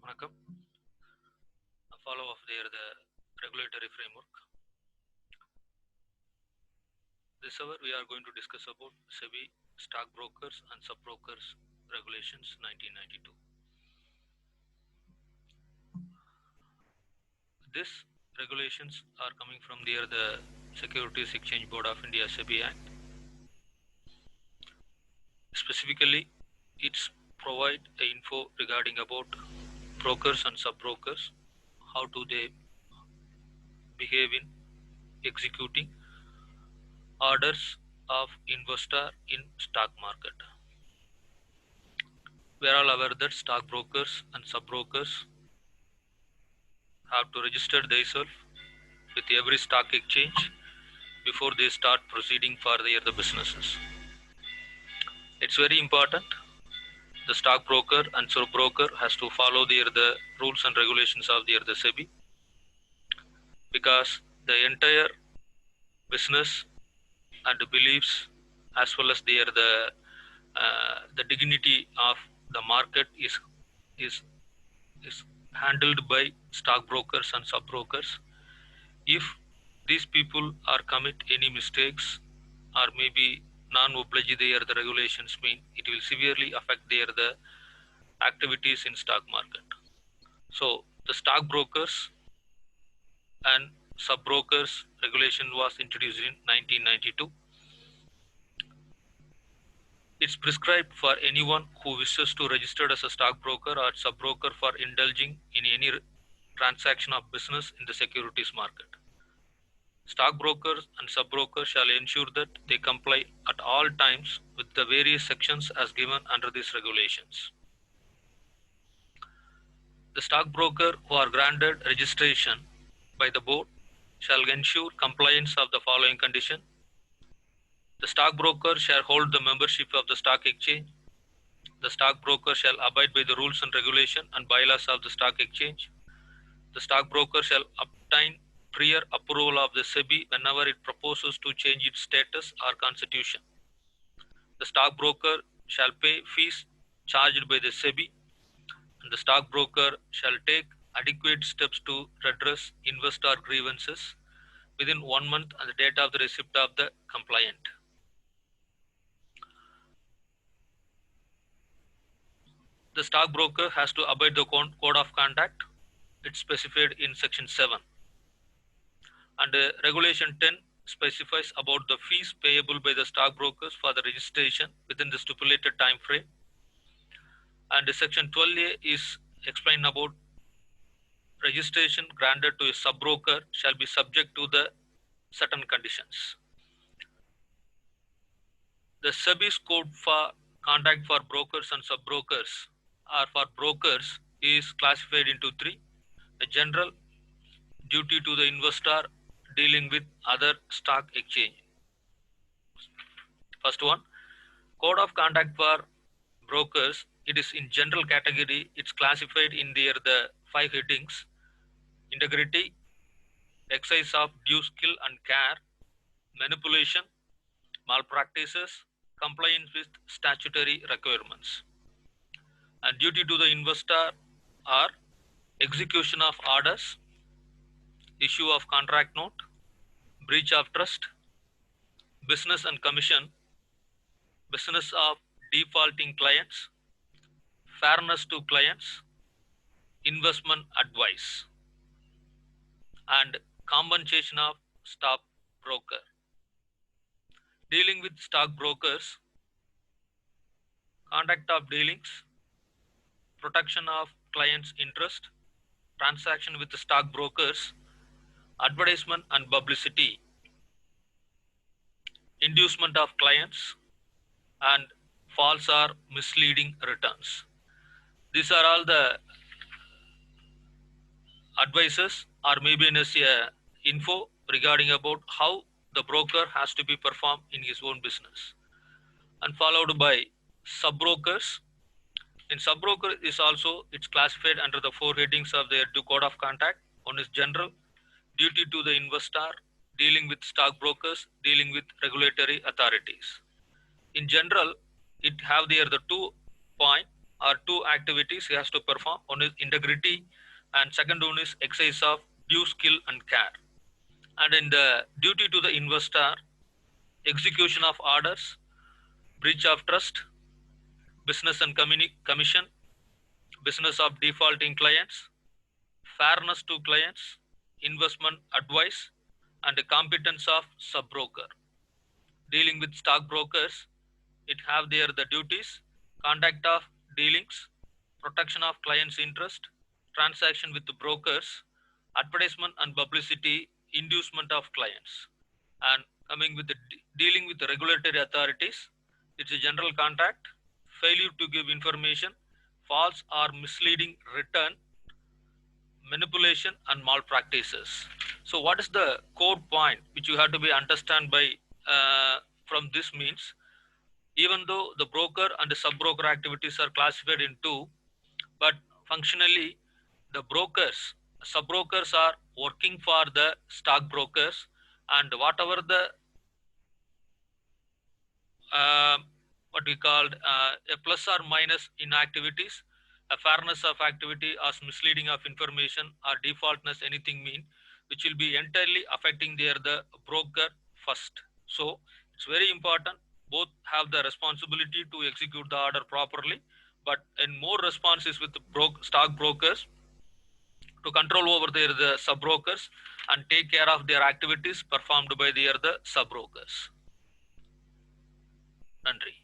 வணக்கம். Follow of the regulatory framework. This hour we are going to discuss about SEBI stockbrokers and subbrokers regulations 1992. These regulations are coming from the Securities Exchange Board of India SEBI Act. Specifically, it's provide the info regarding about brokers and subbrokers, how do they behave in executing orders of investor in stock market. We are all aware that stockbrokers and subbrokers have to register themselves with every stock exchange before they start proceeding for the businesses. It's very important. The stockbroker and subbroker has to follow the rules and regulations of the SEBI, because the entire business and beliefs as well as the dignity of the market is handled by stockbrokers and subbrokers. If these people are commit any mistakes or maybe non-oblige the regulations, mean it will severely affect the activities in stock market. So the stockbrokers and subbrokers regulation was introduced in 1992. It's prescribed for anyone who wishes to register as a stockbroker or subbroker for indulging in any transaction of business in the securities market. Stockbrokers and subbrokers shall ensure that they comply at all times with the various sections as given under these regulations. The stockbroker who are granted registration by the board shall ensure compliance of the following condition. The stockbroker shall hold the membership of the stock exchange. The stockbroker shall abide by the rules and regulation and bylaws of the stock exchange. The stockbroker shall obtain prior approval of the SEBI whenever it proposes to change its status or constitution. The stockbroker shall pay fees charged by the SEBI, and the stockbroker shall take adequate steps to redress investor grievances within 1 month on the date of the receipt of the complaint. The stockbroker has to abide the code of conduct. It's specified in section 7. And regulation 10 specifies about the fees payable by the stockbrokers for the registration within the stipulated time frame. And section 12A is explained about registration granted to a subbroker shall be subject to the certain conditions. The SEBI's code for conduct for brokers and subbrokers or for brokers is classified into 3. A general, duty to the investor dealing with other stock exchange. First one, code of conduct for brokers. It is in general category. It's classified in the 5 headings: integrity, exercise of due skill and care, manipulation, malpractices, compliance with statutory requirements. And duty to the investor are execution of orders, issue of contract note, breach of trust, business and commission, business of defaulting clients, fairness to clients, investment advice, and compensation of stockbroker. Dealing with stockbrokers, conduct of dealings, protection of clients' interest, transaction with the stockbrokers, advertisement and publicity, inducement of clients, and false or misleading returns. These are all the advices or maybe info regarding about how the broker has to be performed in his own business. And followed by subbrokers. In subbroker is also, it's classified under the 4 headings of their code of conduct. One is general, duty to the investor, dealing with stockbrokers, dealing with regulatory authorities. In general, it have the 2 point or two activities he has to perform. One is integrity, and second one is exercise of due skill and care. And in the duty to the investor, execution of orders, breach of trust, business and commission, business of defaulting clients, fairness to clients, investment advice, and the competence of sub-broker. Dealing with stockbrokers, it have their the duties, conduct of dealings, protection of clients' interest, transaction with the brokers, advertisement and publicity, inducement of clients. And coming with the dealing with the regulatory authorities, it's a general contract, failure to give information, false or misleading return, manipulation and malpractices. So what is the core point which you have to be understand by from this means, even though the broker and the sub-broker activities are classified in two, but functionally the brokers, sub-brokers are working for the stockbrokers, and whatever the what we called a plus or minus in activities, a fairness of activity or misleading of information or defaultness, anything mean, which will be entirely affecting the broker first. So it's very important, both have the responsibility to execute the order properly, but in more response is with the stock brokers to control over the sub brokers and take care of their activities performed by the sub brokers. Nandri.